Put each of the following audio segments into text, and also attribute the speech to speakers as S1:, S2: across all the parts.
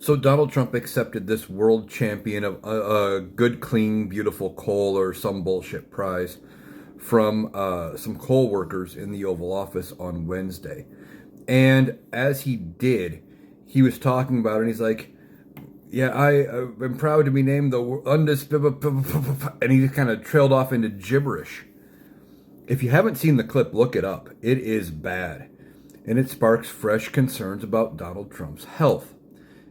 S1: So Donald Trump accepted this world champion of a good, clean, beautiful coal or some bullshit prize from some coal workers in the Oval Office on Wednesday. And as he did, he was talking about it, and he's like, "Yeah, I am proud to be named the undisputed," and he kind of trailed off into gibberish. If you haven't seen the clip, look it up. It is bad, and it sparks fresh concerns about Donald Trump's health.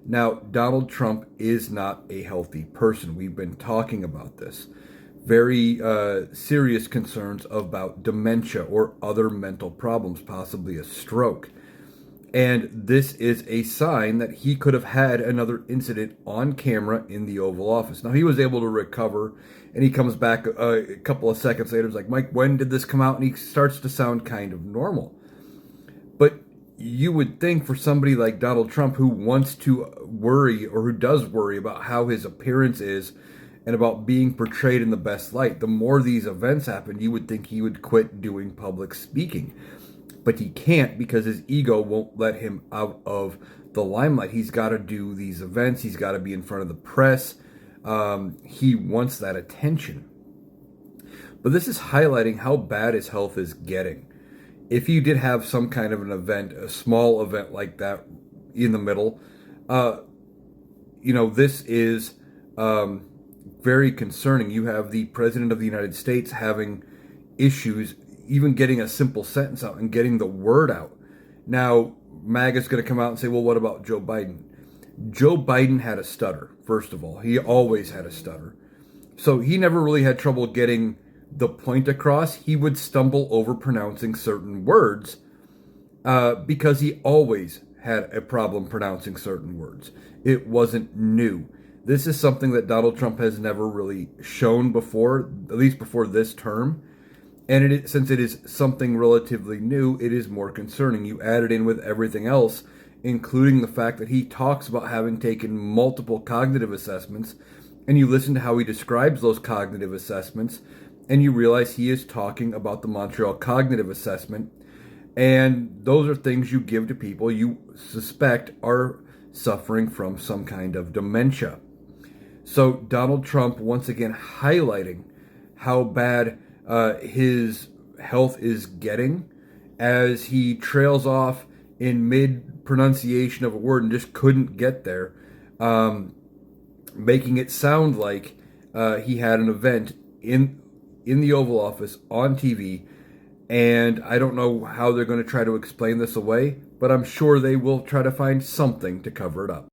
S1: Now, Donald Trump is not a healthy person. We've been talking about this. Very serious concerns about dementia or other mental problems, possibly a stroke. And this is a sign that he could have had another incident on camera in the Oval Office. Now, he was able to recover, and he comes back a couple of seconds later. He's like, "Mike, when did this come out?" And he starts to sound kind of normal. But you would think for somebody like Donald Trump, who wants to worry or who does worry about how his appearance is and about being portrayed in the best light, the more these events happen, you would think he would quit doing public speaking. But he can't because his ego won't let him out of the limelight. He's got to do these events, he's got to be in front of the press. He wants that attention. But this is highlighting how bad his health is getting. If you did have some kind of an event, a small event like that in the middle, this is very concerning. You have the President of the United States having issues, even getting a simple sentence out and getting the word out. Now, MAGA's going to come out and say, well, what about Joe Biden? Joe Biden had a stutter, first of all. He always had a stutter. So he never really had trouble getting the point across. He would stumble over pronouncing certain words because he always had a problem pronouncing certain words. It wasn't new. This is something that Donald Trump has never really shown before, at least before this term. And since it is something relatively new, it is more concerning. You add it in with everything else, including the fact that he talks about having taken multiple cognitive assessments, and you listen to how he describes those cognitive assessments, and you realize he is talking about the Montreal Cognitive Assessment, and those are things you give to people you suspect are suffering from some kind of dementia. So Donald Trump, once again, highlighting how bad his health is getting as he trails off in mid-pronunciation of a word and just couldn't get there, making it sound like he had an event in the Oval Office on TV. And I don't know how they're going to try to explain this away, but I'm sure they will try to find something to cover it up.